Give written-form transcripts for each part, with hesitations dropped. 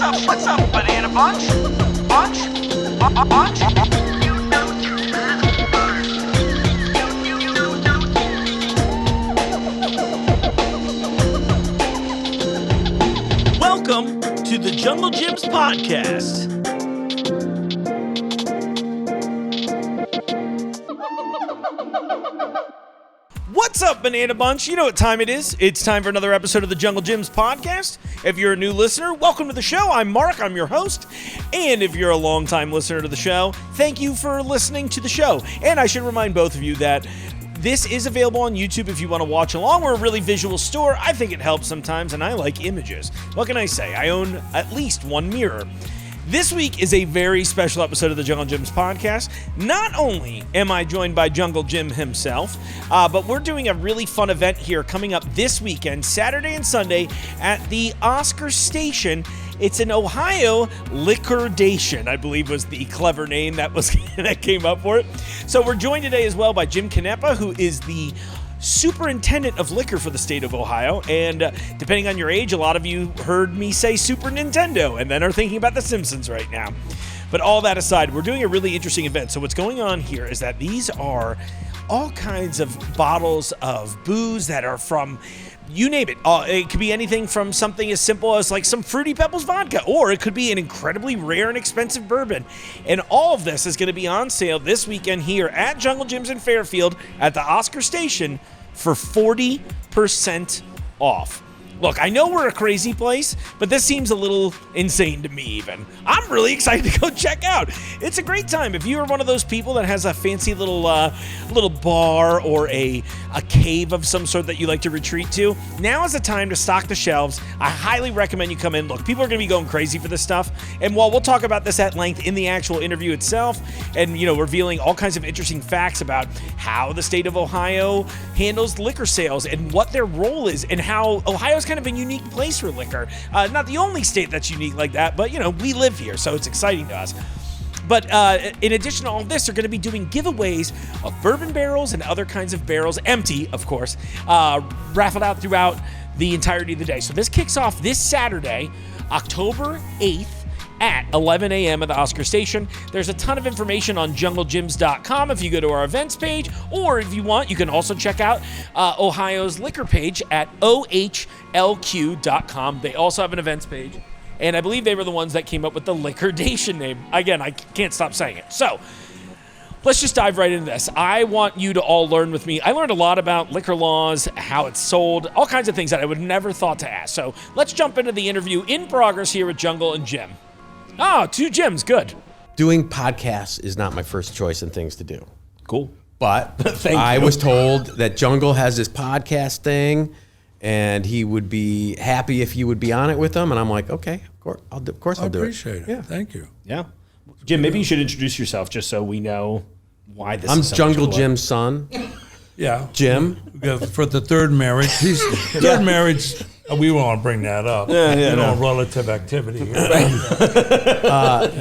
What's up, banana bunch? Bunch? Bunch? Welcome to the Jungle Gyms podcast. What's up, Banana Bunch? You know what time it is. It's time for another episode of the Jungle Gyms podcast. If you're a new listener, welcome to the show. I'm Mark. I'm your host. And if you're a longtime listener to the show, thank you for listening to the show. And I should remind both of you that this is available on YouTube if you want to watch along. We're a really visual store. I think it helps sometimes, and I like images. What can I say? I own at least one mirror. This week is a very special episode of the Jungle Gyms podcast. Not only am I joined by Jungle Jim himself, but we're doing a really fun event here coming up this weekend, Saturday and Sunday, at the Oscar Station. It's an Ohio liquidation, I believe was the clever name that came up for it. So we're joined today as well by Jim Canepa, who is the superintendent of liquor for the state of Ohio. And depending on your age, a lot of you heard me say Super Nintendo and then are thinking about The Simpsons right now. But all that aside, we're doing a really interesting event. So what's going on here is that these are all kinds of bottles of booze that are from, you name it. It could be anything from something as simple as like some Fruity Pebbles vodka, or it could be an incredibly rare and expensive bourbon. And all of this is going to be on sale this weekend here at Jungle Gyms in Fairfield at the Oscar Station for 40% off. Look, I know we're a crazy place, but this seems a little insane to me even. I'm really excited to go check out. It's a great time. If you are one of those people that has a fancy little bar or a cave of some sort that you like to retreat to, now is the time to stock the shelves. I highly recommend you come in. Look, people are going to be going crazy for this stuff. And while we'll talk about this at length in the actual interview itself, and, you know, revealing all kinds of interesting facts about how the state of Ohio handles liquor sales and what their role is and how Ohio's kind of a unique place for liquor. Not the only state that's unique like that, but, you know, we live here, so it's exciting to us. But in addition to all of this, they're going to be doing giveaways of bourbon barrels and other kinds of barrels, empty, of course, raffled out throughout the entirety of the day. So this kicks off this Saturday, October 8th, at 11 a.m. at the Oscar Station. There's a ton of information on junglegyms.com if you go to our events page, or if you want, you can also check out Ohio's liquor page at ohlq.com. They also have an events page, and I believe they were the ones that came up with the liquidation name. Again, I can't stop saying it. So let's just dive right into this. I want you to all learn with me. I learned a lot about liquor laws, how it's sold, all kinds of things that I would never thought to ask. So let's jump into the interview in progress here with Jungle and Jim. Oh, two Jims, good. Doing podcasts is not my first choice in things to do. Cool. But I was told that Jungle has this podcast thing, and he would be happy if you would be on it with him. And I'm like, okay, of course I'll do it. I appreciate it. Yeah. Thank you. Yeah. Jim, maybe you should introduce yourself just so we know why this I'm is so Jungle much Jim's son. Yeah. Jim. For the third marriage. Third marriage, we won't bring that up. Relative activity here.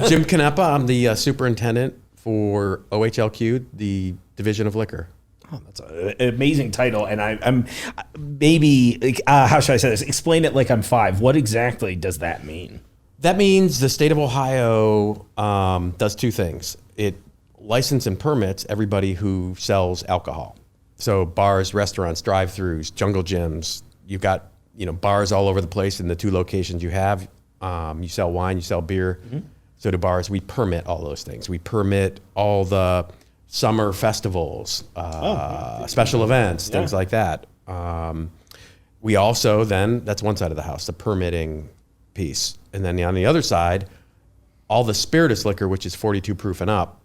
Jim Canepa, I'm the superintendent for OHLQ, the Division of Liquor. Oh, that's an amazing title. And I'm maybe, how should I say this? Explain it like I'm five. What exactly does that mean? That means the state of Ohio does two things. It licenses and permits everybody who sells alcohol. So bars, restaurants, drive-thrus, Jungle Gyms. You've got bars all over the place in the two locations you have. You sell wine, you sell beer. Mm-hmm. So do bars. We permit all those things. We permit all the summer festivals, special events, things like that. We also then, that's one side of the house, the permitting piece. And then on the other side, all the spirituous liquor, which is 42 proof and up,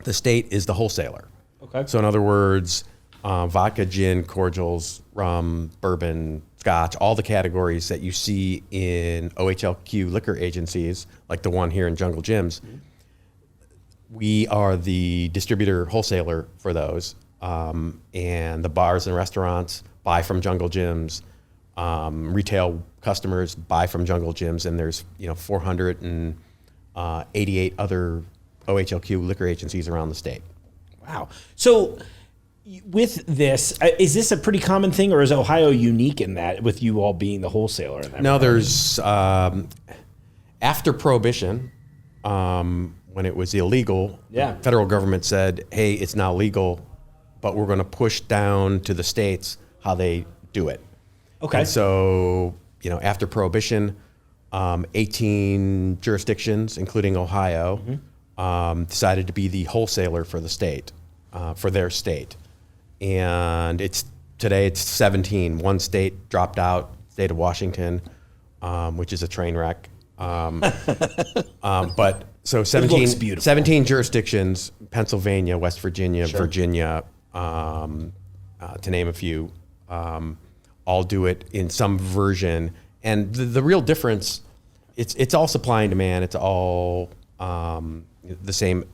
the state is the wholesaler. Okay. So in other words, vodka, gin, cordials, rum, bourbon, scotch, all the categories that you see in OHLQ liquor agencies, like the one here in Jungle Gyms, we are the distributor wholesaler for those. And the bars and restaurants buy from Jungle Gyms. Retail customers buy from Jungle Gyms, and there's 488 other OHLQ liquor agencies around the state. Wow. So with this, is this a pretty common thing, or is Ohio unique in that, with you all being the wholesaler? In that no, there's After Prohibition, when it was illegal, Yeah. the federal government said, hey, it's now legal, but we're going to push down to the states how they do it. Okay. And so, after Prohibition, 18 jurisdictions, including Ohio, decided to be the wholesaler for the state, for their state. And today it's 17. One state dropped out, state of Washington, which is a train wreck. But so 17 jurisdictions, Pennsylvania, West Virginia, Virginia, to name a few, all do it in some version. And the real difference, it's all supply and demand. It's all the same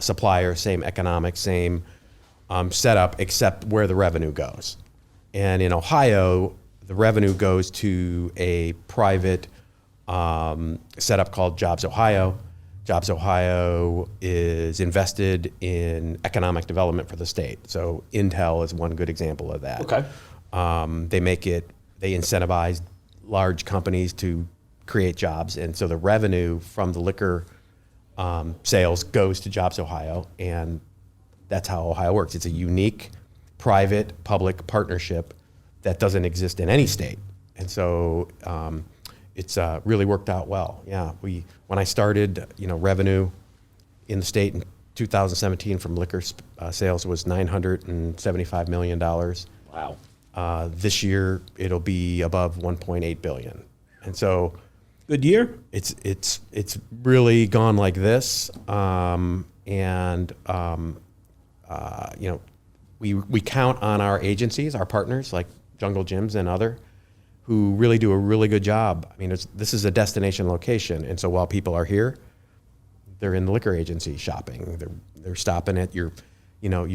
supplier, same economics, same setup, except where the revenue goes. And in Ohio, the revenue goes to a private setup called Jobs Ohio. Jobs Ohio is invested in economic development for the state. So Intel is one good example of that. Okay. They incentivize large companies to create jobs. And so the revenue from the liquor sales goes to Jobs Ohio. And that's how Ohio works. It's a unique private-public partnership that doesn't exist in any state. And so it's really worked out well. Yeah, when I started, revenue in the state in 2017 from liquor sales was $975 million. Wow. This year it'll be above 1.8 billion. And so Good year. it's really gone like this. We count on our agencies, our partners like Jungle Gyms and other, who really do a really good job. I mean, this is a destination location, and so while people are here, they're in the liquor agency shopping. They're stopping at your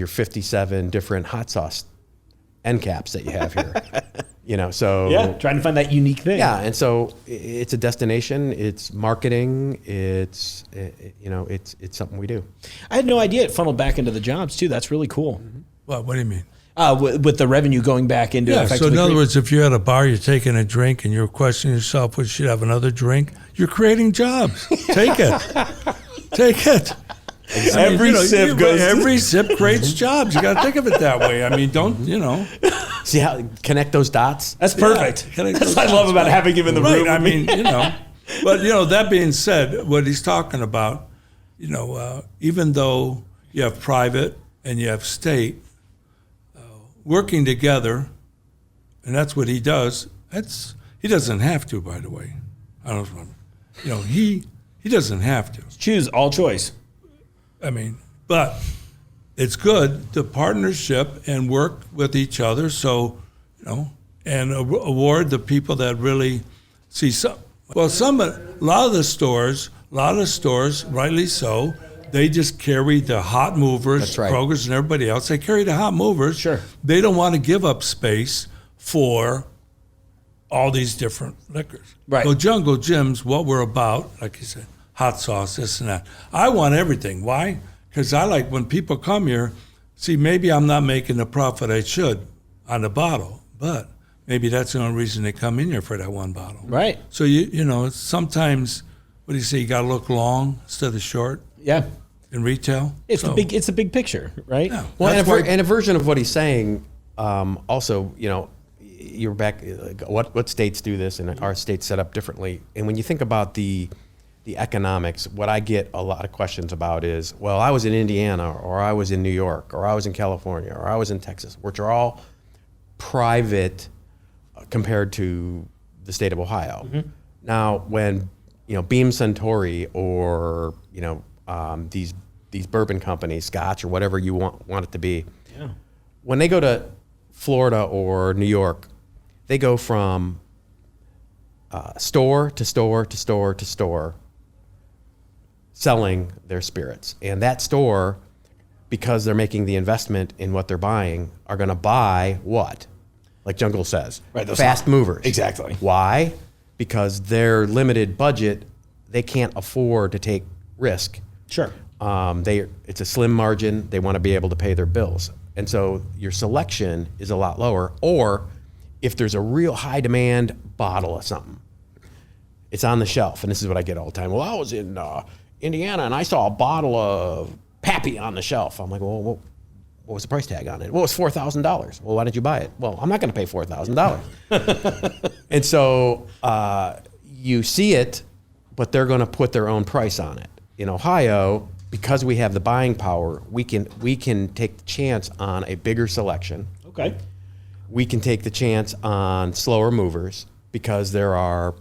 57 different hot sauce end caps that you have here. So Yeah, trying to find that unique thing. yeah, and so it's a destination. It's marketing. It's something we do. I had no idea it funneled back into the jobs too. That's really cool. What do you mean? With the revenue going back into Yeah, so effectively in other creating- words, if you're at a bar, you're taking a drink, and you're questioning yourself, we should have another drink, you're creating jobs. Take it. Take it. Every sip goes to- Every sip creates jobs. You got to think of it that way. I mean, don't. See how connect those dots? That's perfect. Yeah, That's what I love about having him in the Right. room. I mean, But that being said, what he's talking about, even though you have private and you have state working together, and that's what he does. He doesn't have to, by the way. I don't know. He doesn't have to. choose all choice. I mean, but it's good to partnership and work with each other. So, and award the people that really see some. Well, a lot of stores, rightly so, they just carry the hot movers, That's right. Kroger's and everybody else. They carry the hot movers. Sure. They don't want to give up space for all these different liquors. Right. Well, Jungle Gyms, what we're about, like you said, hot sauce, this and that. I want everything. Why? Because I like when people come here, see, maybe I'm not making the profit I should on the bottle, but maybe that's the only reason they come in here for that one bottle. Right. So, it's sometimes, what do you say, you got to look long instead of short Yeah. in retail? It's the big picture, right? Yeah. Well, That's and why- a version of what he's saying, also, you're back, what states do this, and our states set up differently. And when you think about the economics, what I get a lot of questions about is, well, I was in Indiana, or I was in New York, or I was in California, or I was in Texas, which are all private compared to the state of Ohio. Mm-hmm. Now, when, Beam Suntory or, these bourbon companies, Scotch or whatever you want it to be, Yeah. when they go to Florida or New York, they go from store to store to store to store selling their spirits. And that store, because they're making the investment in what they're buying, are going to buy what? Like Jungle says, Right, those fast movers. Exactly. Why? Because their limited budget, they can't afford to take risk. Sure. It's a slim margin. They want to be able to pay their bills. And so your selection is a lot lower. Or if there's a real high demand bottle of something, It's on the shelf, and this is what I get all the time. Well, I was in Indiana, and I saw a bottle of Pappy on the shelf. I'm like, well, what was the price tag on it? Well, it's $4,000. Well, why did you buy it? Well, I'm not going to pay $4,000. And so you see it, but they're going to put their own price on it. In Ohio, because we have the buying power, we can take the chance on a bigger selection. Okay. We can take the chance on slower movers because there are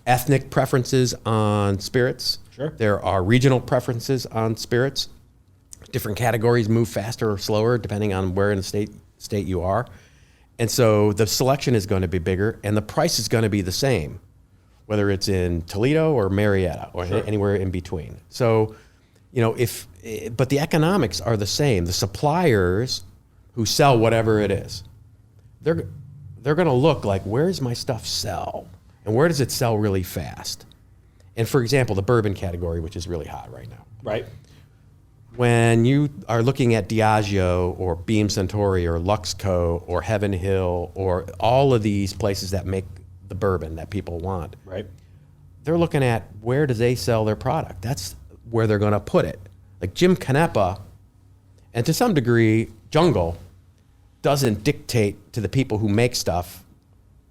ethnic preferences on spirits. Sure. There are regional preferences on spirits. Different categories move faster or slower depending on where in the state you are. And so the selection is going to be bigger and the price is going to be the same, whether it's in Toledo or Marietta or anywhere in between. So, but the economics are the same. The suppliers who sell whatever it is, they're going to look like, where's my stuff sell? And where does it sell really fast? And for example, the bourbon category, which is really hot right now. Right. When you are looking at Diageo or Beam Suntory or Luxco or Heaven Hill or all of these places that make the bourbon that people want, Right. they're looking at where do they sell their product. That's where they're going to put it. Like Jim Canepa, and to some degree, Jungle, doesn't dictate to the people who make stuff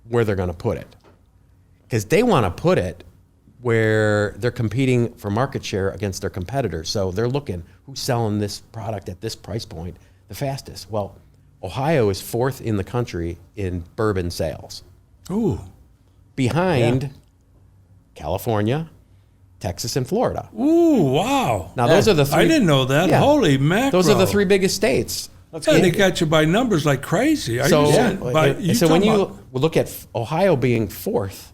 where they're going to put it. Because they want to put it where they're competing for market share against their competitors. So they're looking, who's selling this product at this price point the fastest? Well, Ohio is 4th in the country in bourbon sales. Ooh. Behind California, Texas, and Florida. Ooh, wow. Now, those are the 3. I didn't know that. Yeah. Holy mackerel. Those are the 3 biggest states. They got you by numbers like crazy. So when you look at Ohio being 4th,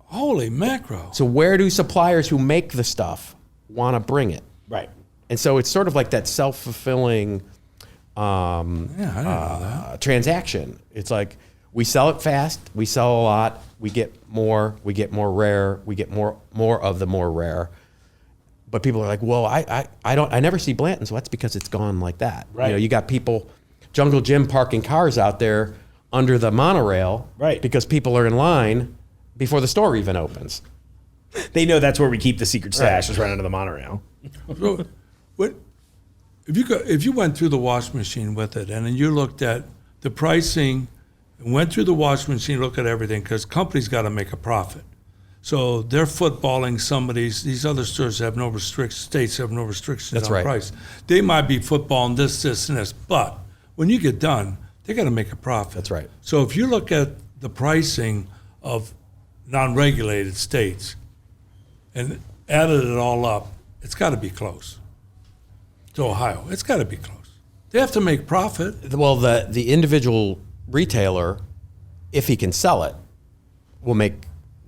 holy mackerel. so where do suppliers who make the stuff want to bring it? Right. And so it's sort of like that self-fulfilling I didn't know that. transaction. It's like we sell it fast, we sell a lot, we get more rare, we get more of the more rare. But people are like, well, I never see Blanton, so that's because it's gone like that. Right. You got people, Jungle Jim parking cars out there under the monorail, right? Because people are in line before the store even opens. They know that's where we keep the secret stash, is right under the monorail. So, if you went through the wash machine with it and then you looked at the pricing, went through the wash machine, look at everything, because companies got to make a profit. So they're footballing some of these other stores have no restrictions, states have no restrictions That's on right. price. They might be footballing this, and this, but when you get done, they got to make a profit. That's right. So if you look at the pricing of non-regulated states and added it all up, it's got to be close to Ohio. It's got to be close. They have to make profit. Well, the individual retailer, if he can sell it, will make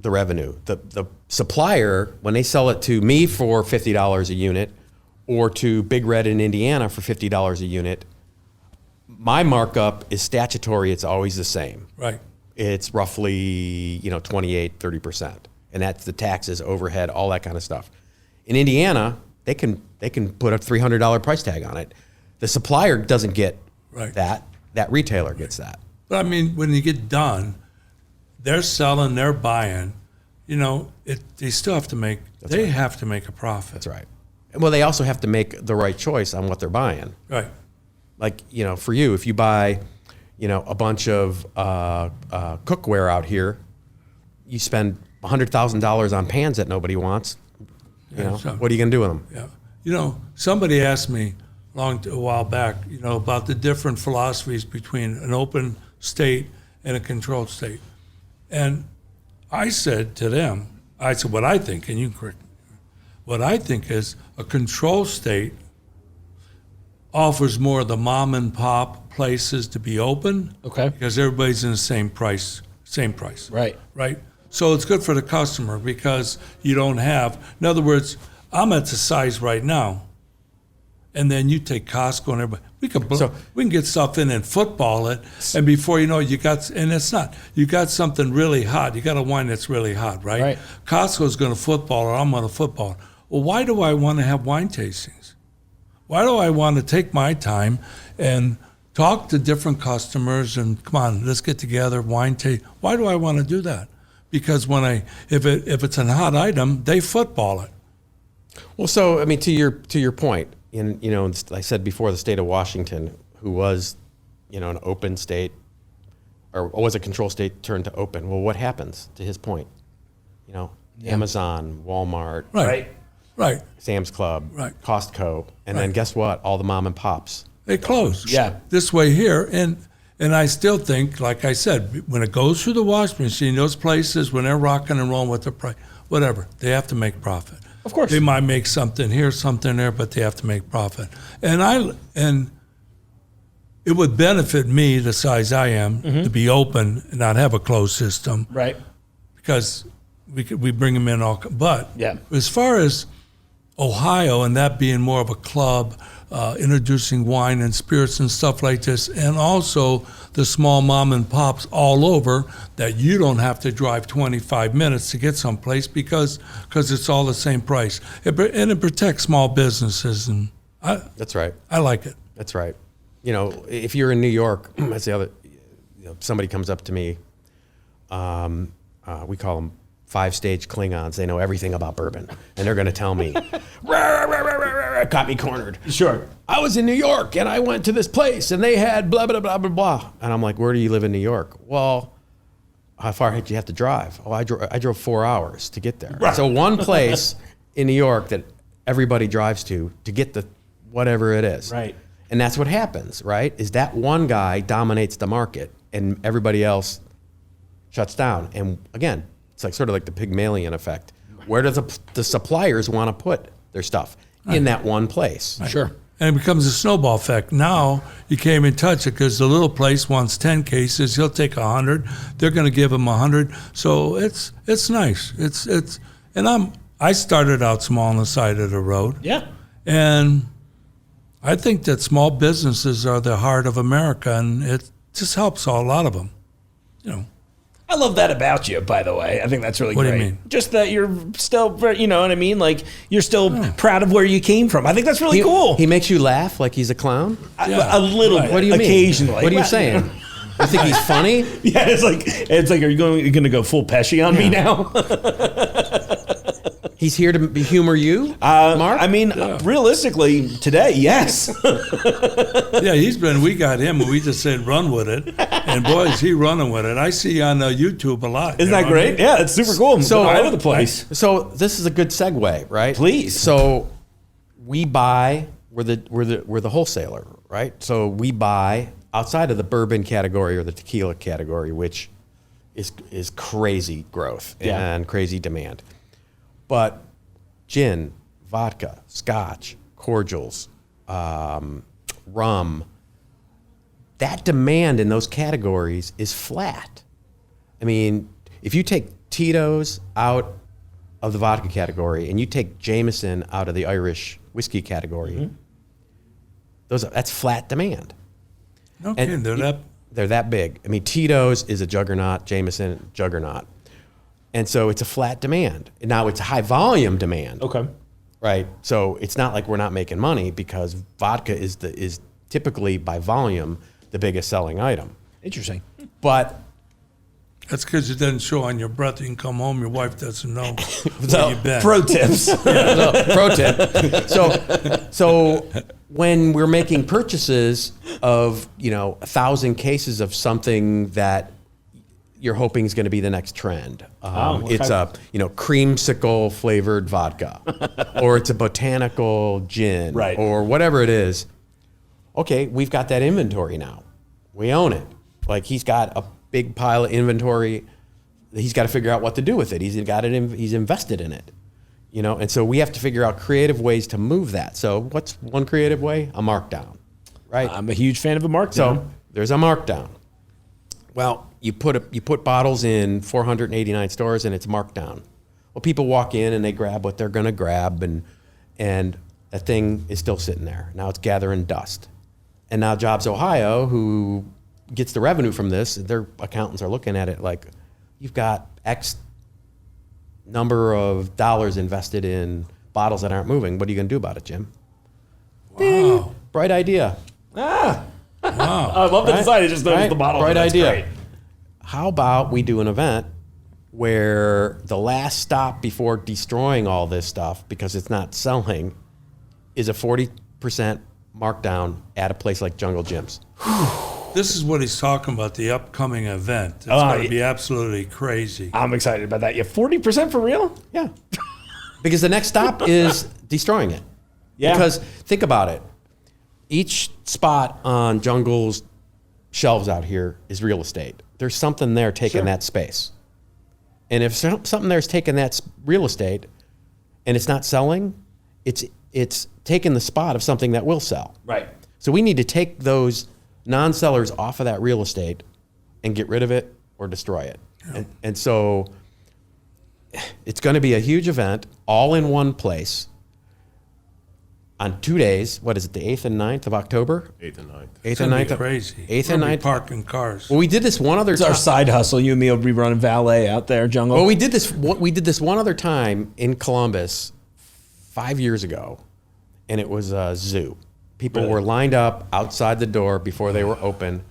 the revenue. The supplier, when they sell it to me for $50 a unit or to Big Red in Indiana for $50 a unit, my markup is statutory. It's always the same. Right. It's roughly 28, 30%. And that's the taxes, overhead, all that kind of stuff. In Indiana, they can put a $300 price tag on it. The supplier doesn't get that. That retailer gets that. But I mean, when you get done, they're selling, they're buying. They still have to make. They have to make a profit. That's right. Well, they also have to make the right choice on what they're buying. Right. Like for you, if you buy, a bunch of cookware out here, you spend $100,000 on pans that nobody wants. What are you going to do with them? Yeah. Somebody asked me a while back, about the different philosophies between an open state and a controlled state. And I said to them, what I think, and you can correct me, what I think is a controlled state offers more of the mom and pop places to be open. Okay. Because everybody's in the same price. Right. Right? So it's good for the customer because you don't have, in other words, I'm at the size right now, and then you take Costco and everybody, we can get stuff in and football it, and before you know it, you got something really hot. You got a wine that's really hot, right? Right. Costco's going to football it, I'm going to football it. Well, why do I want to have wine tastings? Why do I want to take my time and talk to different customers and come on, let's get together, wine taste? Why do I want to do that? because if it's a hot item, they football it. Well, so I mean, to your point, I said before, the state of Washington, who was, an open state, or was a control state, turned to open. Well, what happens? To his point, Amazon, Walmart, Right. Sam's Club, Right. Costco, and then guess what? All the mom and pops. They close. Yeah. This way here, and I still think, like I said, when it goes through the washing machine, those places, when they're rocking and rolling with the price, whatever, they have to make profit. Of course. They might make something here, something there, but they have to make profit. And it would benefit me, the size I am, to be open and not have a closed system. Right. Because we bring them in all. But Yeah. as far as Ohio and that being more of a club, introducing wine and spirits and stuff like this, and also the small mom and pops all over, that you don't have to drive 25 minutes to get someplace because it's all the same price. And it protects small businesses, and That's right. I like it. That's right. If you're in New York, that's the other. Somebody comes up to me. We call them 5-stage Klingons. They know everything about bourbon, and they're going to tell me, got me cornered. Sure. I was in New York, and I went to this place, and they had blah, blah, blah, blah, blah. And I'm like, where do you live in New York? Well, how far did you have to drive? Oh, I drove 4 hours to get there. Right. So one place in New York that everybody drives to get the whatever it is. Right. And that's what happens, right? Is that one guy dominates the market, and everybody else shuts down. And again, it's like sort of like the Pygmalion effect. Where does the suppliers want to put their stuff? In that one place. Sure. And it becomes a snowball effect. Now you can't even touch it because the little place wants 10 cases. He'll take 100. They're going to give him 100. So it's nice. I started out small on the side of the road. Yeah. And I think that small businesses are the heart of America, and it just helps a lot of them. I love that about you, by the way. I think that's really What do great. you mean? Just that you're still, you know what I mean? Like, you're still proud of where you came from. I think that's really cool. He makes you laugh like he's a clown? A little bit. What do you mean? Occasionally. What are you saying? You think he's funny? Yeah, it's like, are you going to go full Pesci on me now? He's here to humor you, Mark? I mean, realistically, today, yes. Yeah, we got him, and we just said run with it. And boys, he running with it. I see on YouTube a lot. Isn't that great? Yeah, it's super cool. So all over the place. So this is a good segue, right? Please. So we're the wholesaler, right? So we buy outside of the bourbon category or the tequila category, which is crazy growth and crazy demand. But gin, vodka, scotch, cordials, rum, that demand in those categories is flat. I mean, if you take Tito's out of the vodka category and you take Jameson out of the Irish whiskey category, that's flat demand. No kidding, They're that big. I mean, Tito's is a juggernaut, Jameson, juggernaut. And so it's a flat demand. And now it's a high volume demand. Okay. Right? So it's not like we're not making money because vodka is typically by volume the biggest selling item. Interesting. But that's because it doesn't show on your breath. You can come home, your wife doesn't know where you've been. Pro tips. Pro tip. So when we're making purchases of 1,000 cases of something that you're hoping is going to be the next trend. It's a creamsicle flavored vodka, or it's a botanical gin, right, or whatever it is. Okay, we've got that inventory now. We own it. Like he's got a big pile of inventory. He's got to figure out what to do with it. He's invested in it, And so we have to figure out creative ways to move that. So what's one creative way? A markdown, right? I'm a huge fan of a markdown. So there's a markdown. Well, you put bottles in 489 stores and it's marked down. Well, people walk in and they grab what they're going to grab, and that thing is still sitting there. Now it's gathering dust. And now Jobs Ohio, who gets the revenue from this, their accountants are looking at it like, you've got X number of dollars invested in bottles that aren't moving. What are you going to do about it, Jim? Wow. Ding. Bright idea. Wow. I love the design. It just noticed the bottle. Bright That's idea. Great. How about we do an event where the last stop before destroying all this stuff, because it's not selling, is a 40% markdown at a place like Jungle Gyms. This is what he's talking about, the upcoming event. It's Oh, going to be absolutely crazy. I'm excited about that. Yeah, 40% for real? Yeah. Because the next stop is destroying it. Yeah. Because think about it. Each spot on Jungle's shelves out here is real estate. There's something there taking that space. And if something there's taking that real estate and it's not selling, it's taking the spot of something that will sell. Right. So we need to take those non-sellers off of that real estate and get rid of it or destroy it. Yeah. And so it's going to be a huge event all in one place on 2 days. What is it, the 8th and 9th of October? 8th and 9th. 8th It's and going 9th. to be crazy. 8th and 9th. Parking cars. Well, we did this one other It's our time. side hustle. You and me will be running valet out there, Jungle. Well, we did this one other time in Columbus 5 years ago, and it was a zoo. People were lined up outside the door before they were open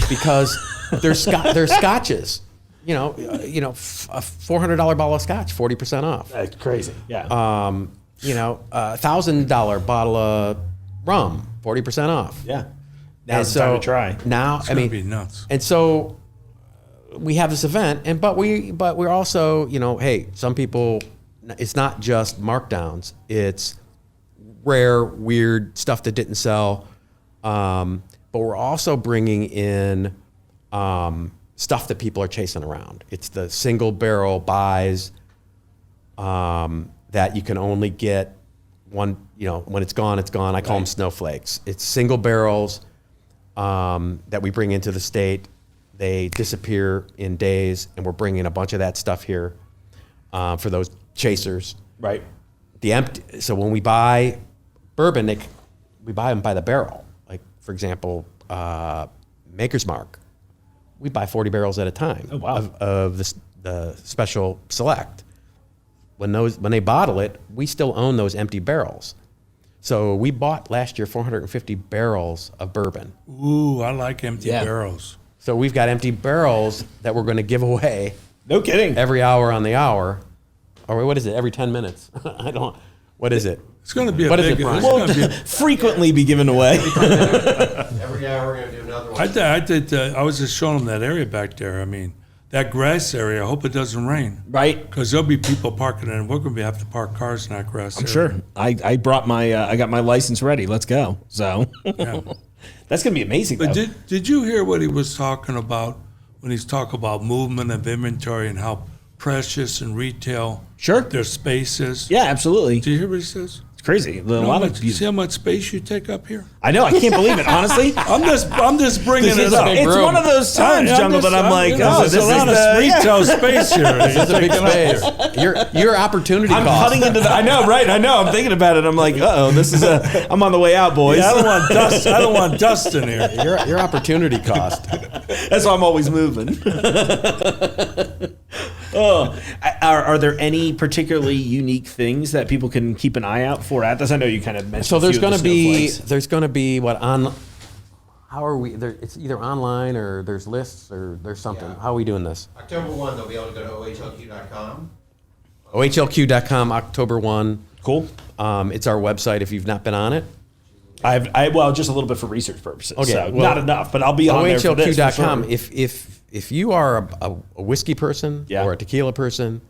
because they're scotches. You know, a $400 bottle of scotch, 40% off. That's crazy. Yeah. A $1,000 bottle of rum, 40% off. yeah. Now's the time to try. Now, It's going to be nuts. and so we have this event, but we're also, hey, some people, it's not just markdowns, it's rare, weird stuff that didn't sell, but we're also bringing in stuff that people are chasing around. It's the single barrel buys that you can only get one, when it's gone, it's gone. I call them snowflakes. It's single barrels that we bring into the state. They disappear in days, and we're bringing a bunch of that stuff here for those chasers. Right. So when we buy bourbon, we buy them by the barrel. Like, for example, Maker's Mark, we buy 40 barrels at a time of the special select. When they bottle it, we still own those empty barrels. So we bought last year 450 barrels of bourbon. Ooh, I like empty barrels. So we've got empty barrels that we're going to give away. No kidding. Every hour on the hour. Or what is it? Every 10 minutes? What is it? It's going to be a What is big. it, Brian? It's going to be. Frequently be given away. Every hour we're going to do another one. I was just showing them that area back there. I mean, that grass area. I hope it doesn't rain. Right. Because there'll be people parking in. We're going to have to park cars in that grass area. Sure. I brought I got my license ready. Let's go. So Yeah. that's going to be amazing. But though. did you hear what he was talking about when he's talking about movement of inventory and how precious and retail Sure. their space is? Yeah, absolutely. Do you hear what he says? It's crazy. A lot of See how much space you take up here? I know. I can't believe it. Honestly, I'm just bringing it up. it's one of those times, Jungle, that I'm like, there's this a lot is of retail space here. It's a big space. Your opportunity I'm cost. cutting into the. I know, right? I know. I'm thinking about it. I'm like, this is I'm on the way out, boys. Yeah, I don't want dust. I don't want dust in here. Your opportunity cost. That's why I'm always moving. Are there any particularly unique things that people can keep an eye out for at this? I know you kind of mentioned. So a few of the snowflakes. there's going to be how are we? It's either online or there's lists or there's something. Yeah. How are we doing this? October 1, they'll be able to go to ohlq.com. ohlq.com, October 1. Cool. It's our website if you've not been on it. Well, just a little bit for research purposes. Okay, So well, not enough, but I'll be on there for this. For ohlq.com. sure. If you are a whiskey person Yeah. or a tequila person,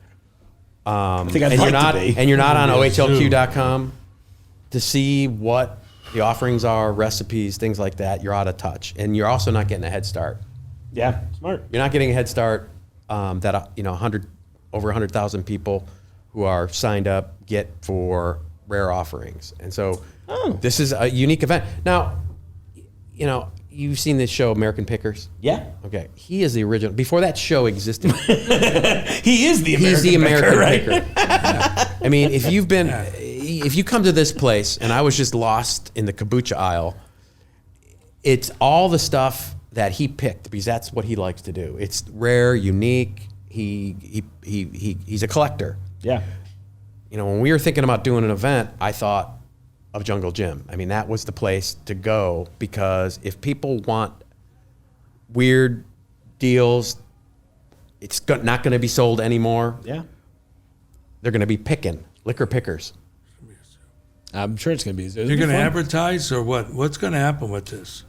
I think I'd and like you're not to be. and you're not on Yeah, ohlq.com to see what the offerings are, recipes, things like that, you're out of touch, and you're also not getting a head start. Yeah, smart. You're not getting a head start that over 100,000 people who are signed up get for rare offerings, and so this is a unique event. Now, you've seen this show, American Pickers. Yeah. Okay, he is the original. Before that show existed, He is the American he's the American picker, right? Picker. Yeah. I mean, if you come to this place, and I was just lost in the kombucha aisle, it's all the stuff that he picked because that's what he likes to do. It's rare, unique. He's a collector. Yeah. When we were thinking about doing an event, I thought of Jungle Gym. I mean, that was the place to go because if people want weird deals it's not going to be sold anymore. Yeah. They're going to be picking, liquor pickers. I'm sure it's going to be. You're going to advertise or what? What's going to happen with this?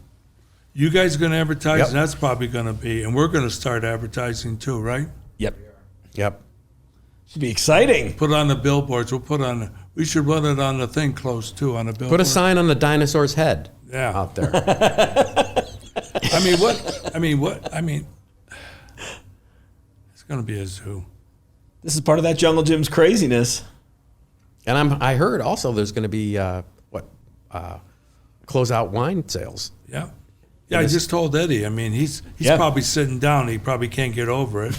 You guys going to advertise, Yep. and that's probably going to be, and we're going to start advertising too, right? Yep. Yep. Should be exciting. Put it on the billboards. We should run it on the thing close too, on the billboard. Put a sign on the dinosaur's head Yeah. out there. I mean, it's going to be a zoo. This is part of that Jungle Jim's craziness. And I heard also there's going to be closeout wine sales. Yeah. Yeah, I just told Eddie. I mean, he's probably sitting down. He probably can't get over it.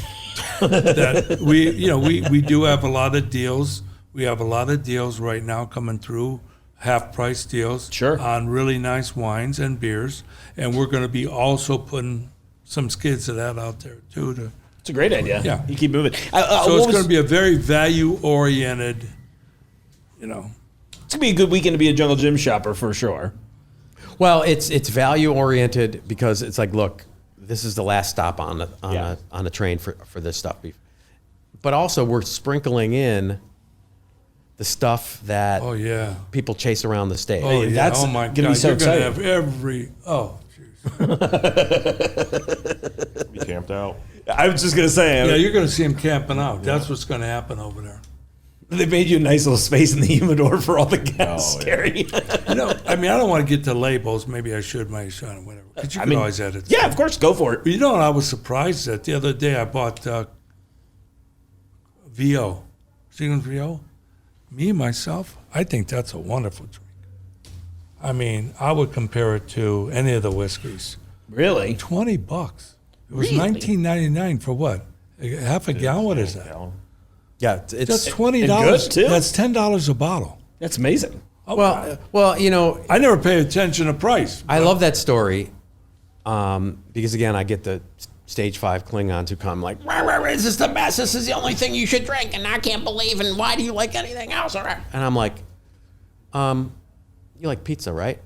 That we do have a lot of deals. We have a lot of deals right now coming through, half price deals Sure. on really nice wines and beers. And we're going to be also putting some skids of that out there too. It's a great idea. Yeah. You keep moving. So it's going to be a very value oriented, It's going to be a good weekend to be a Jungle Jim shopper for sure. Well, it's value oriented because it's like, look, this is the last stop on the train for this stuff. But also we're sprinkling in the stuff that oh yeah. people chase around the state. Oh, yeah. That's Oh my gonna be God. so You're going to exciting. have every, oh, jeez. Be camped out. I was just going to say, Yeah, you're going to see them camping out. That's what's going to happen over there. they made you a nice little space in the humidor for all the guests, Oh, yeah. Gary. I mean, I don't want to get to labels. Maybe I should, maybe I shouldn't, whatever. Because you can always edit. Yeah, of course, go for it. But you know what I was surprised at? The other day I bought VO. Seagram's VO? Me, myself, I think that's a wonderful drink. I mean, I would compare it to any of the whiskeys. Really? $20. It was Really? $19.99 for what? Half a gallon? What is that? Yeah, That's it's $20. good, too. That's $10 a bottle. That's amazing. Oh, well, I never pay attention to price. I love that story because again, I get the stage 5 Klingons who come like, "Rah, rah, rah, this is the best. This is the only thing you should drink, and I can't believe. And why do you like anything else?" And I'm like, "You like pizza, right?"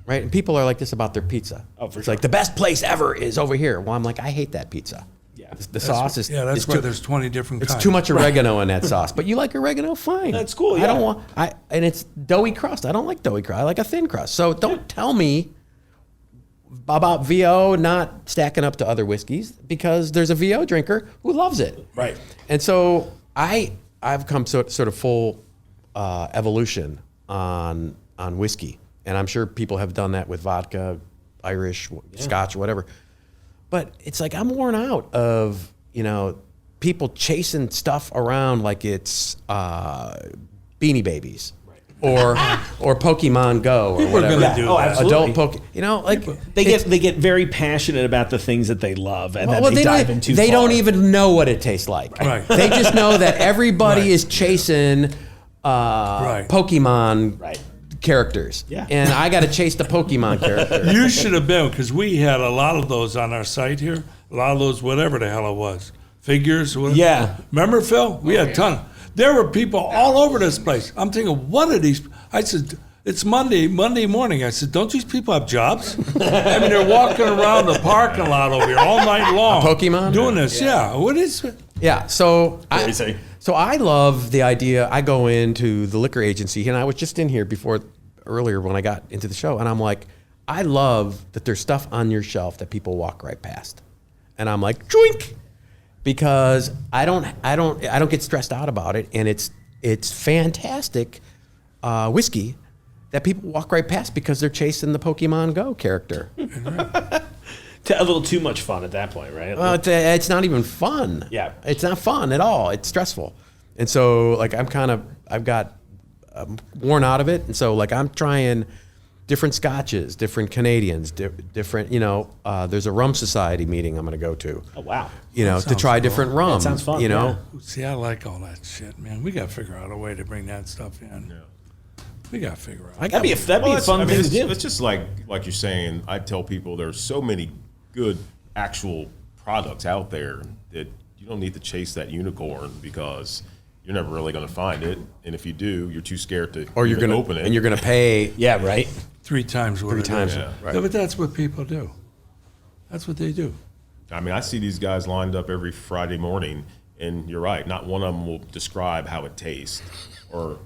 Right? And people are like this about their pizza. Oh, for it's sure. like the best place ever is over here. Well, I'm like, I hate that pizza. Yeah. The sauce is Yeah, that's is why too, there's 20 different it's kinds. too much oregano in that sauce. But you like oregano, fine. That's cool, I yeah. don't want and it's doughy crust. I don't like doughy crust. I like a thin crust. So don't tell me about VO not stacking up to other whiskeys because there's a VO drinker who loves it. Right. And so I've come sort of full evolution on whiskey, and I'm sure people have done that with vodka, Irish, Scotch, whatever. But it's like I'm worn out of people chasing stuff around like it's Beanie Babies. Or Pokemon Go or People are whatever. gonna do that. Oh, absolutely. Adult like They get very passionate about the things that they love, and then well, they dive into. they don't even know what it tastes like. Right. They just know that everybody Right. is chasing Pokemon Right. characters. Yeah. And I got to chase the Pokemon character. You should have been, because we had a lot of those on our site here. A lot of those, whatever the hell it was. Figures. Whatever. Yeah. Remember, Phil? We had a ton. There were people all over this place. I'm thinking, what are these? I said, it's Monday morning. I said, don't these people have jobs? I mean, they're walking around the parking lot over here all night long. Pokemon? Doing this, yeah. What is it? Yeah. So Crazy. I love the idea. I go into the liquor agency, and I was just in here earlier when I got into the show, and I'm like, I love that there's stuff on your shelf that people walk right past, and I'm like, joink, because I don't get stressed out about it, and it's fantastic whiskey that people walk right past because they're chasing the Pokemon Go character. A little too much fun at that point, right? Well, it's not even fun. Yeah. It's not fun at all. It's stressful. And so, like, I've got worn out of it. And so, like, I'm trying different scotches, different Canadians, different, there's a rum society meeting I'm going to go to. Oh, wow. To sounds try cool. different rum. That sounds fun, See, I like all that shit, man. We got to figure out a way to bring that stuff in. We got to figure out. That'd be a fun thing to do. It's just like you're saying. I tell people there's so many good actual products out there that you don't need to chase that unicorn because you're never really going to find it. And if you do, you're too scared to Or you're even going open it. and you're going to pay. Yeah, right. 3 times what it is. times. Yeah. Right. Yeah, but that's what people do. That's what they do. I mean, I see these guys lined up every Friday morning, and you're right, not one of them will describe how it tastes or,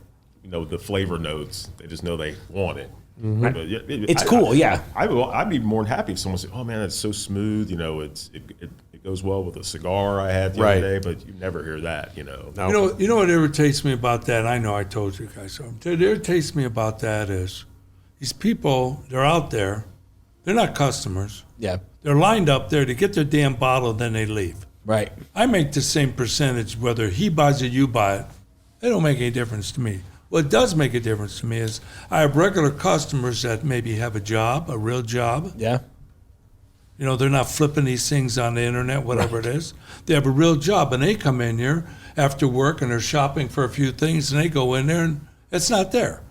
the flavor notes. They just know they want it. But It's cool, yeah. I'd be more than happy if someone said, "Oh man, that's so smooth." It goes well with a cigar I had the other day. But you never hear that. No. You know what irritates me about that? I know I told you guys so. What irritates me about that is these people, they're out there, they're not customers. Yeah. They're lined up there to get their damn bottle, then they leave. Right. I make the same percentage whether he buys it, you buy it. It don't make any difference to me. What does make a difference to me is I have regular customers that maybe have a job, a real job. Yeah. They're not flipping these things on the internet, whatever it is. They have a real job, and they come in here after work, and they're shopping for a few things, and they go in there, and it's not there.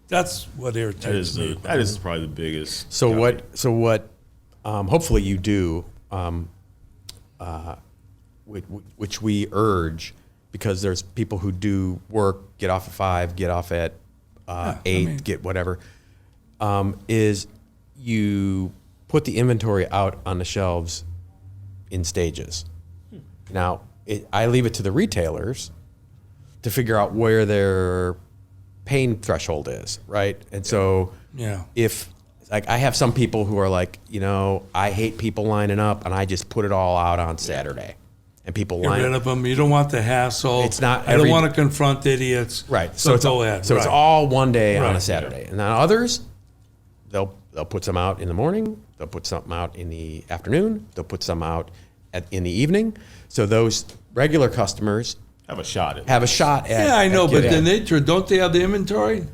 That's what irritates me. That is probably the biggest. So what? Hopefully you do, which we urge, because there's people who do work, get off at 5, get off at 8, get whatever. Is you put the inventory out on the shelves in stages. Now, I leave it to the retailers to figure out where their pain threshold is, right? And so if, like, I have some people who are like, I hate people lining up, and I just put it all out on Saturday. And people Get line rid of them. You don't want the hassle. It's not I don't want to confront idiots. Right. So go ahead. So it's all one day on a Right. Saturday. And then others, they'll put some out in the morning. They'll put something out in the afternoon. They'll put some out in the evening. So those regular customers Have a shot at have a shot at. Yeah, I know, at but getting- then don't they have the inventory?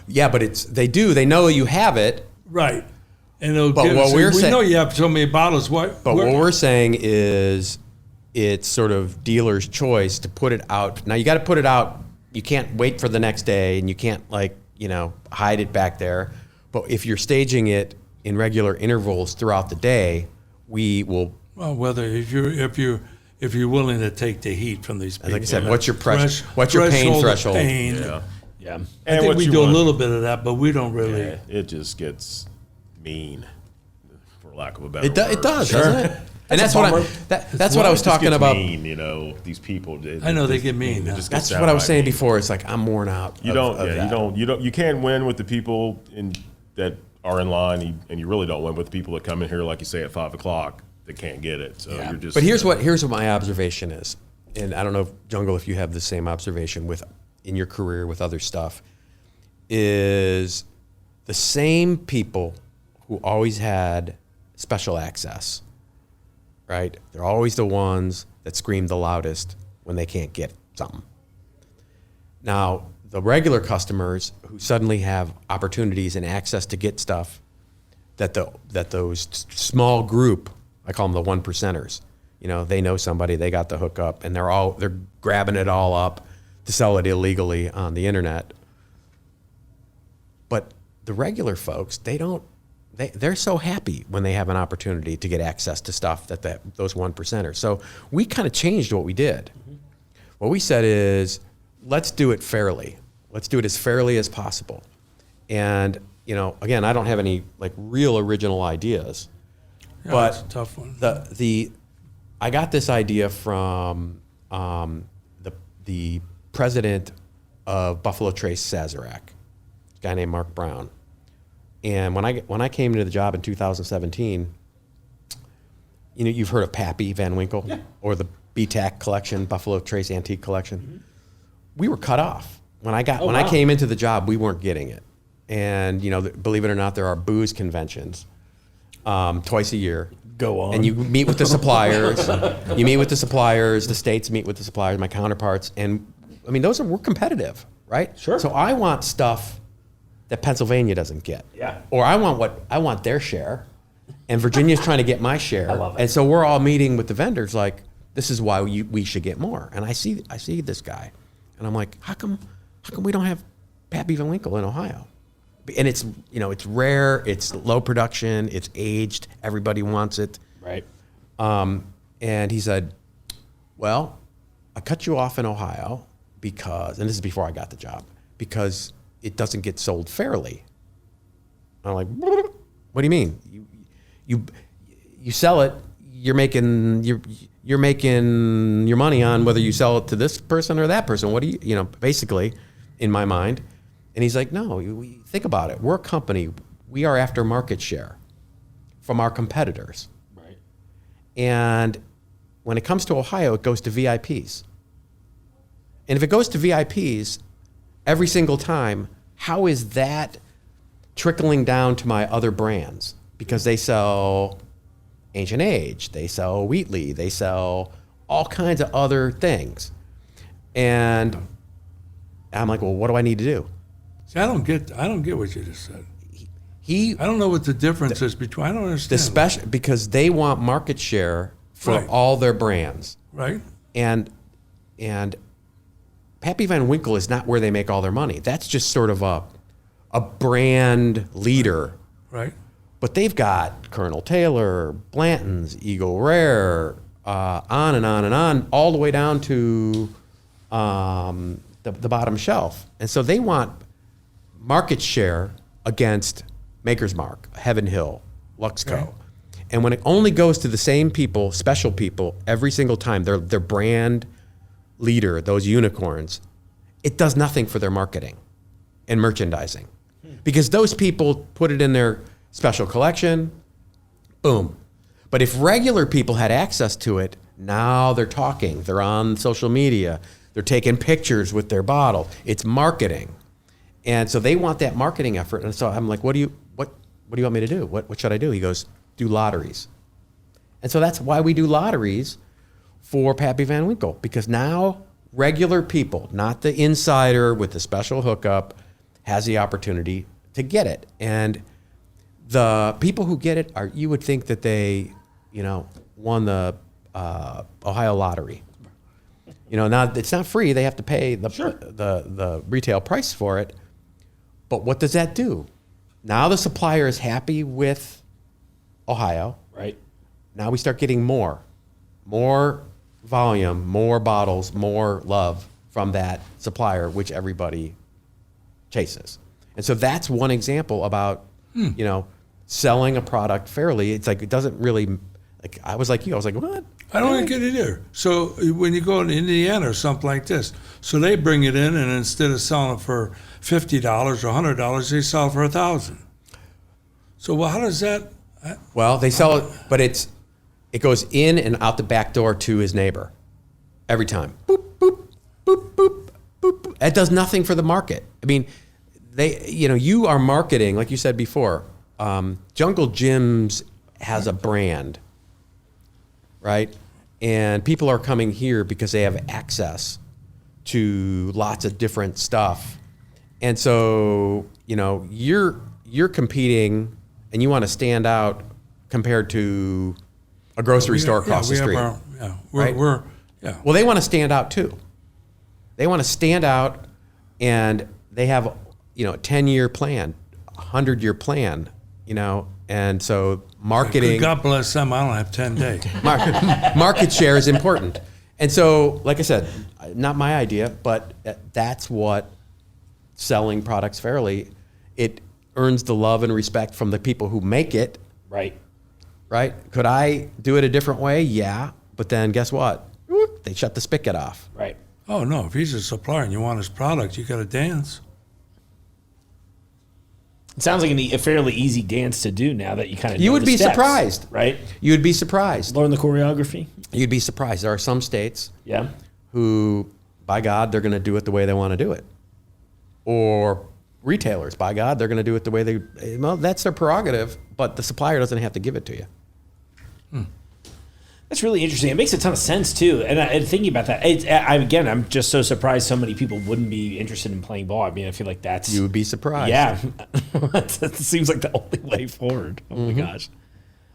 yeah, but they do. They know you have it. Right. And they'll But give what us, we're we saying- know you have so many bottles. What We're saying is, it's sort of dealer's choice to put it out. Now you got to put it out. You can't wait for the next day, and you can't hide it back there. But if you're staging it in regular intervals throughout the day, we will. Well, whether if you're willing to take the heat from these people. Like I said, what's your what's your pain of threshold? pain. Yeah. I And think what we you do a want. little bit of that, but we don't really. Yeah, it just gets mean, for lack of a better It word. does, doesn't it? And that's what that's what I was It just talking gets about. Mean, these people. I know they get mean. It just That's gets what I was downright saying mean. before. It's like I'm worn out. You can't win with the people that are in line, and you really don't win with the people that come in here, like you say, at 5 o'clock that can't get it. So you're just. But here's what my observation is, and I don't know, Jungle, if you have the same observation in your career with other stuff, is the same people who always had special access, right? They're always the ones that scream the loudest when they can't get something. Now, the regular customers who suddenly have opportunities and access to get stuff that those small group, I call them the 1%ers, they know somebody, they got the hookup, and they're grabbing it all up to sell it illegally on the internet. But the regular folks, they're so happy when they have an opportunity to get access to stuff that those 1%ers. So we kind of changed what we did. Mm-hmm. What we said is, let's do it fairly. Let's do it as fairly as possible. And, again, I don't have any real original ideas, but it's a tough one. I got this idea from the president of Buffalo Trace Sazerac, a guy named Mark Brown. And when I came into the job in 2017, you've heard of Pappy Van Winkle or the BTAC collection, Buffalo Trace Antique Collection. Mm-hmm. We were cut off. When I came into the job, we weren't getting it. And believe it or not, there are booze conventions twice a year. Go on. And you meet with the suppliers. The states meet with the suppliers, my counterparts, and we're competitive, right? Sure. So I want stuff that Pennsylvania doesn't get. Yeah. Or I want their share, and Virginia's trying to get my share. I love it. And so we're all meeting with the vendors like, this is why we should get more. And I see this guy, and I'm like, how come we don't have Pappy Van Winkle in Ohio? And it's it's rare, it's low production, it's aged, everybody wants it. Right. And he said, well, I cut you off in Ohio because, and this is before I got the job, because it doesn't get sold fairly. I'm like, what do you mean? You sell it, you're making your money on whether you sell it to this person or that person. What do you basically, in my mind. And he's like, no, think about it. We're a company. We are after market share from our competitors. Right. And when it comes to Ohio, it goes to VIPs. And if it goes to VIPs every single time, how is that trickling down to my other brands? Because they sell Ancient Age, they sell Wheatley, they sell all kinds of other things. And I'm like, well, what do I need to do? See, I don't get what you just said. I don't know what the difference is between. I don't understand. Because they want market share for Right. all their brands. Right. And Pappy Van Winkle is not where they make all their money. That's just sort of a brand leader. Right. But they've got Colonel Taylor, Blanton's, Eagle Rare, on and on and on, all the way down to the bottom shelf. And so they want market share against Maker's Mark, Heaven Hill, Luxco. Right. And when it only goes to the same people, special people, every single time, their brand leader, those unicorns, it does nothing for their marketing and merchandising. Because those people put it in their special collection, boom. But if regular people had access to it, now they're talking, they're on social media, they're taking pictures with their bottle. It's marketing. And so they want that marketing effort. And so I'm like, what do you want me to do? What should I do? He goes, do lotteries. And so that's why we do lotteries for Pappy Van Winkle, because now regular people, not the insider with the special hookup, has the opportunity to get it. And the people who get it you would think that they, won the Ohio lottery. Now it's not free. They have to pay the retail price for it. But what does that do? Now the supplier is happy with Ohio. Right. Now we start getting more volume, more bottles, more love from that supplier, which everybody chases. And so that's one example about, selling a product fairly. It's like, it doesn't really, like, I was like you, I was like, what? I don't get it either. So when you go to Indiana or something like this, so they bring it in, and instead of selling it for $50 or $100, they sell it for $1,000. So how does that? Well, they sell it, but it goes in and out the back door to his neighbor every time. Boop, boop, boop, boop, boop, boop. It does nothing for the market. I mean, you are marketing, like you said before. Jungle Gyms has a brand, right? And people are coming here because they have access to lots of different stuff. And so, you're competing and you want to stand out compared to a grocery store across the street. Well, they want to stand out too. They want to stand out, and they have, a 10-year plan, a 100-year plan, and so marketing. God bless them. I don't have 10 days. Market share is important. And so, like I said, not my idea, but that's what selling products fairly, it earns the love and respect from the people who make it. Right. Right? Could I do it a different way? Yeah. But then guess what? They shut the spigot off. Right. Oh, no. If he's a supplier and you want his product, you got to dance. It sounds like a fairly easy dance to do now that you kind of know You would the be steps, surprised. right? You would be surprised. Learn the choreography. You'd be surprised. There are some states Yeah. who, by God, they're going to do it the way they want to do it. Or retailers, by God, they're going to do it the way that's their prerogative, but the supplier doesn't have to give it to you. That's really interesting. It makes a ton of sense too. And thinking about that, I'm just so surprised so many people wouldn't be interested in playing ball. I mean, I feel like that's You would be surprised. Yeah, that seems like the only way forward. Oh my gosh,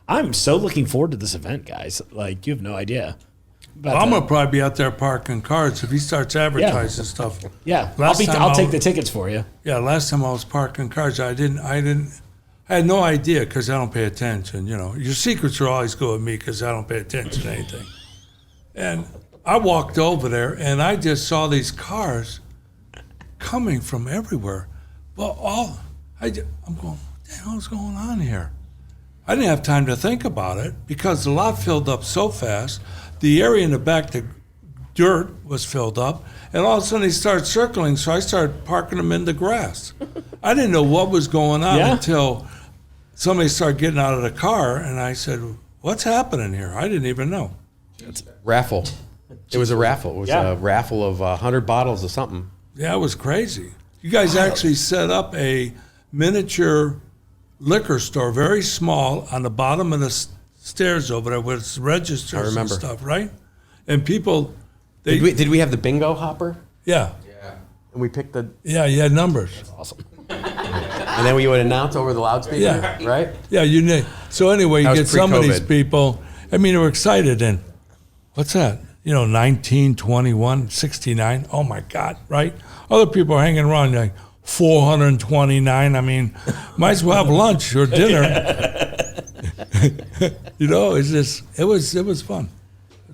I'm so looking forward to this event, guys. Like, you have no idea. I'm gonna probably be out there parking cars if he starts advertising stuff. Yeah, Last I'll time take the tickets for you. Yeah, last time I was parking cars, I had no idea because I don't pay attention. Your secrets will always go with me because I don't pay attention to anything. And I walked over there and I just saw these cars coming from everywhere. Well, I'm going, what the hell is going on here? I didn't have time to think about it because the lot filled up so fast. The area in the back, the dirt was filled up, and all of a sudden they started circling, so I started parking them in the grass. I didn't know what was going on until somebody started getting out of the car, and I said, what's happening here? I didn't even know. Raffle. It was a raffle. It was a raffle of 100 bottles of something. Yeah, it was crazy. You guys actually set up a miniature liquor store, very small, on the bottom of the stairs over there with registers and stuff, right? And people, Did we have the bingo hopper? Yeah. And we picked the... Yeah, you had numbers. Awesome. And then we would announce over the loudspeaker, right? Yeah, you knew. So anyway, you That get was some of these pre-COVID. people, I mean, they were excited, and what's that? 19, 21, 69. Oh my God, right? Other people are hanging around like 429. I mean, might as well have lunch or dinner. It's just, it was fun.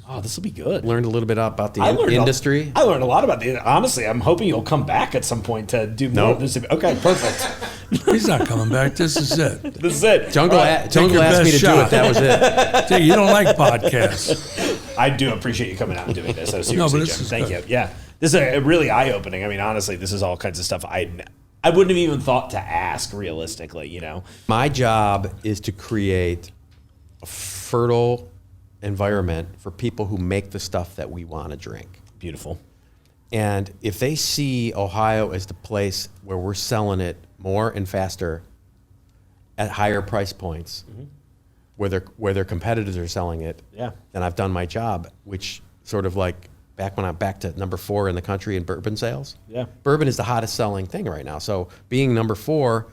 Oh, this will be good. Learned a little bit about the learned industry. I learned a lot about the. Honestly, I'm hoping you'll come back at some point to do more of this. Okay, perfect. He's not coming back. This is it. This is it. Jungle, Jungle your asked me best to do shot. it. That was it. Hey, you don't like podcasts. I do appreciate you coming out and doing this. So No, seriously, but this Jim, is thank good. you. Yeah, this is really eye opening. I mean, honestly, this is all kinds of stuff I wouldn't have even thought to ask realistically. My job is to create a fertile environment for people who make the stuff that we want to drink. Beautiful. And if they see Ohio as the place where we're selling it more and faster at higher price points, where their competitors are selling it, then I've done my job, which sort of like when I'm back to number 4 in the country in bourbon sales. Yeah. Bourbon is the hottest selling thing right now. So being number 4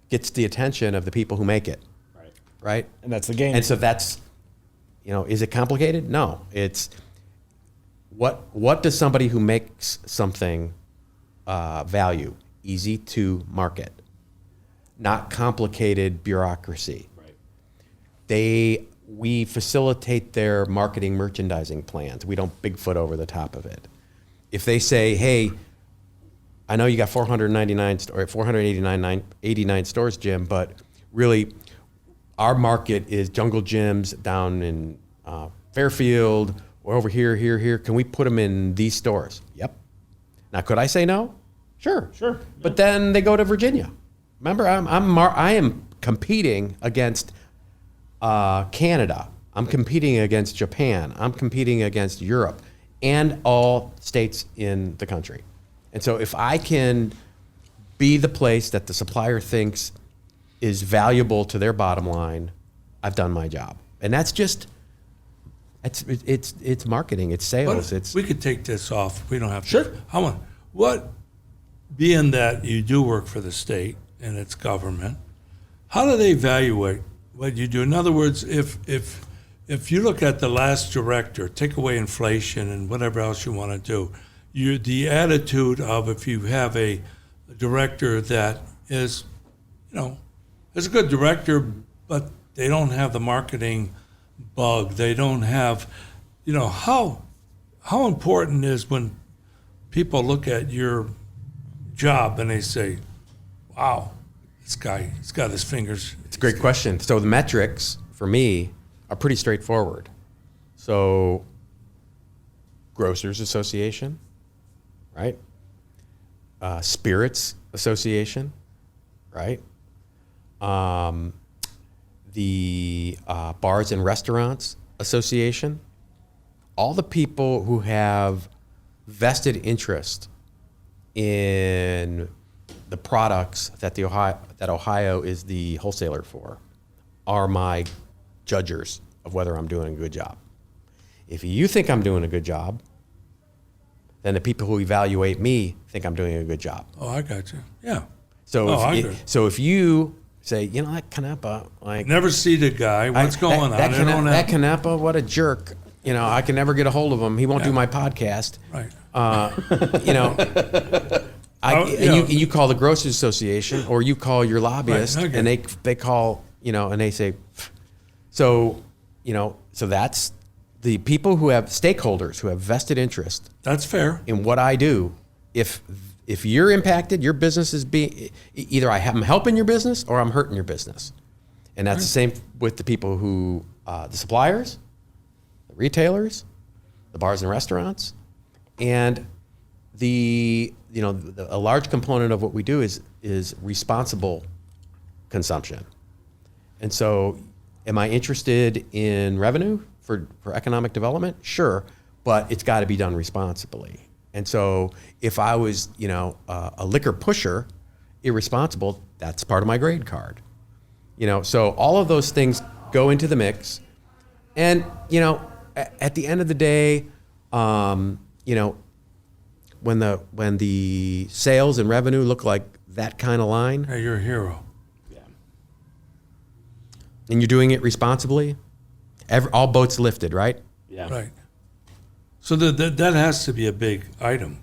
gets the attention of the people who make it. Right? And that's the game. And so that's, is it complicated? No. It's what does somebody who makes something value? Easy to market, not complicated bureaucracy. Right. We facilitate their marketing merchandising plans. We don't Bigfoot over the top of it. If they say, hey, I know you got 489 stores, Jim, but really our market is Jungle Gyms down in Fairfield or over here. Can we put them in these stores? Yep. Now, could I say no? Sure. But then they go to Virginia. Remember, I am competing against Canada. I'm competing against Japan. I'm competing against Europe and all states in the country. And so if I can be the place that the supplier thinks is valuable to their bottom line, I've done my job. And that's just, it's marketing, it's sales. We could take this off. We don't have to. Sure. Being that you do work for the state and its government, how do they evaluate what you do? In other words, if you look at the last director, take away inflation and whatever else you want to do, the attitude of if you have a director that is, is a good director, but they don't have the marketing bug. They don't have, how important is when people look at your job and they say, wow, this guy, he's got his fingers. It's a great question. So the metrics for me are pretty straightforward. So Grocers Association, right? Spirits Association, right? The Bars and Restaurants Association, all the people who have vested interest in the products that Ohio is the wholesaler for are my judgers of whether I'm doing a good job. If you think I'm doing a good job, then the people who evaluate me think I'm doing a good job. Oh, I got you. Yeah. So if you say, that Canepa, never see the guy. What's going on? That Canepa, what a jerk. I can never get a hold of him. He won't do my podcast. Right. You call the Grocers Association or you call your lobbyist, Right, okay. and they call, and they say, so that's the people who have stakeholders who have vested interest. That's fair. In what I do. If you're impacted, your business is being either I'm helping your business or I'm hurting your business. And that's the same with the people who, the suppliers, the retailers, the bars and restaurants, and a large component of what we do is responsible consumption. And so, am I interested in revenue for economic development? Sure, but it's got to be done responsibly. And so, if I was, a liquor pusher, irresponsible, that's part of my grade card. So all of those things go into the mix. And, at the end of the day, when the sales and revenue look like that kind of line, Hey, you're a hero. and you're doing it responsibly, all boats lifted, right? Yeah. Right. So that has to be a big item.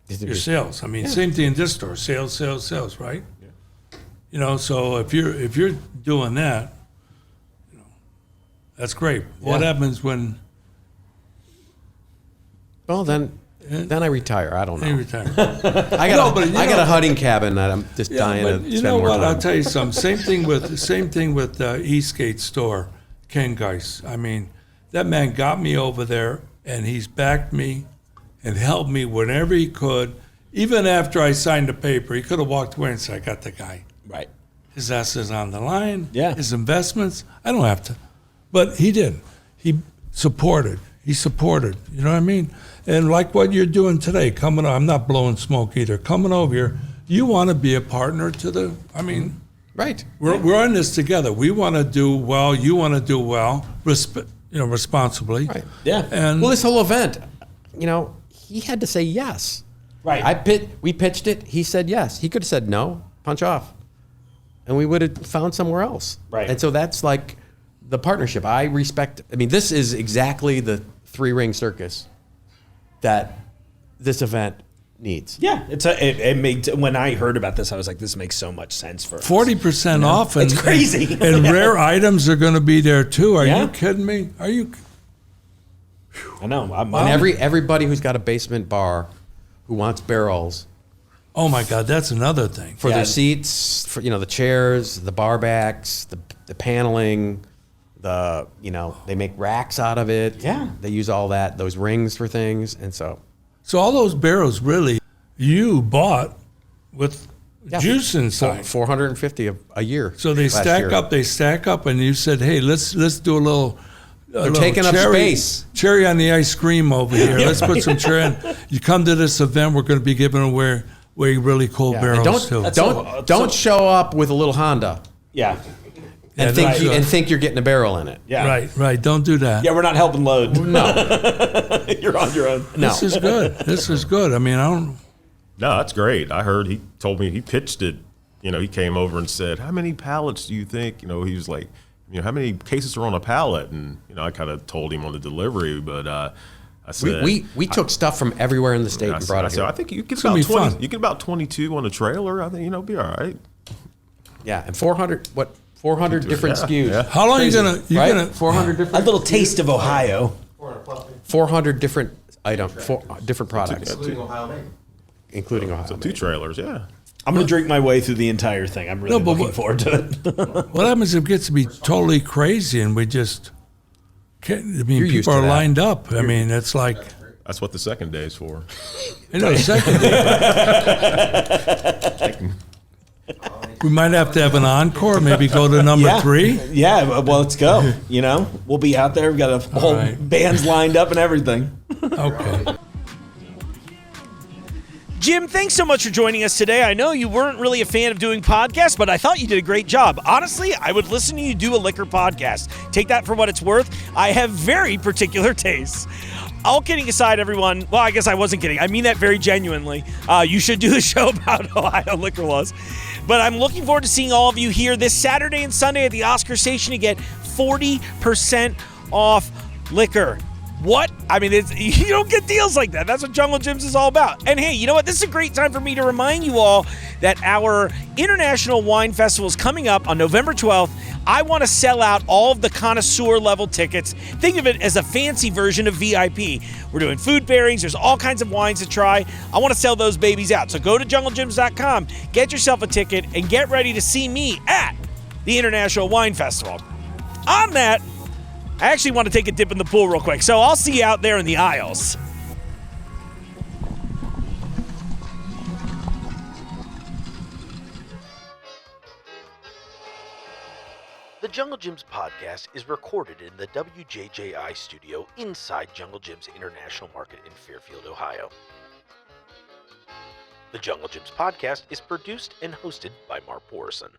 Your sales. I mean, same thing in this store. Sales, right? Yeah. So if you're doing that, that's great. What happens when Well, then I retire. I don't know. you retire? I got a hunting cabin that I'm just dying to you spend know more what? time. I'll tell you something. Same thing with Eastgate store, Ken Geis. I mean, that man got me over there, and he's backed me and helped me whenever he could. Even after I signed the paper, he could have walked away and said, "I got the guy. Right. His assets on the line. Yeah. His investments. I don't have to." But he didn't. He supported. You know what I mean? And like what you're doing today, coming. I'm not blowing smoke either. Coming over here, you want to be a partner to the. I mean, Right. we're in this together. We want to do well. You want to do well. Responsibly. Right. Yeah. And Well, this whole event, he had to say yes. Right. We pitched it. He said yes. He could have said no, punch off, and we would have found somewhere else. Right. And so that's like the partnership. I respect. I mean, this is exactly the three-ring circus that this event needs. Yeah, it made when I heard about this, I was like, this makes so much sense for us. 40% off. And, It's crazy. And rare items are going to be there too. Are Yeah. you kidding me? Are you? I know. And everybody who's got a basement bar who wants barrels Oh my God, that's another thing. for Yeah. their seats, for the chairs, the bar backs, the paneling, they make racks out of it. Yeah. They use all those rings for things, and so So all those barrels really you bought with juice inside. 450 a year. So they last stack up, and you said, "Hey, let's do a little." They're taking up space. Cherry on the ice cream over here. Let's put some cherry in. You come to this event, we're going to be giving away really cool Yeah, barrels and too. don't show up with a little Honda Yeah. and think you're getting a barrel in it. Yeah. Right. Don't do that. Yeah, we're not helping load. No, You're on your own. no. This is good. This is good. I mean, I don't. No, that's great. I heard he told me he pitched it. He came over and said, "How many pallets do you think?" He was like, "How many cases are on a pallet?" And I kind of told him on the delivery, but I said We took stuff from everywhere in the state and brought it I here. think you get gonna about be 20. fun. You get about 22 on a trailer. I think be all right. Yeah, and 400 different Yeah, SKUs. yeah. How long are you gonna? You're Right? gonna 400 A different little taste of Ohio. 400 different items, different products, Including Ohio made. including Ohio. So 2 trailers, yeah. I'm going to drink my way through the entire thing. I'm really No, but looking what- forward to it. What happens if it gets to be totally crazy and we just can't? I mean, You're used people to are that. lined up. I mean, it's like That's what the second day is for. the second day. We might have to have an encore. Maybe go to number Yeah. 3. Yeah, well, let's go. We'll be out there. We've got a whole right. bands lined up and everything. Okay. Jim, thanks so much for joining us today. I know you weren't really a fan of doing podcasts, but I thought you did a great job. Honestly, I would listen to you do a liquor podcast. Take that for what it's worth. I have very particular tastes. All kidding aside, everyone, well, I guess I wasn't kidding. I mean that very genuinely. You should do the show about Ohio liquor laws. But I'm looking forward to seeing all of you here this Saturday and Sunday at the Oscar Station to get 40% off liquor. What? I mean, you don't get deals like that. That's what Jungle Gyms is all about. And hey, you know what? This is a great time for me to remind you all that our International Wine Festival is coming up on November 12th. I want to sell out all of the connoisseur level tickets. Think of it as a fancy version of VIP. We're doing food pairings. There's all kinds of wines to try. I want to sell those babies out. So go to junglegyms.com, get yourself a ticket, and get ready to see me at the International Wine Festival. On that, I actually want to take a dip in the pool real quick, so I'll see you out there in the aisles. The Jungle Gyms podcast is recorded in the WJJI studio inside Jungle Gyms International Market in Fairfield, Ohio. The Jungle Gyms podcast is produced and hosted by Mark Borison.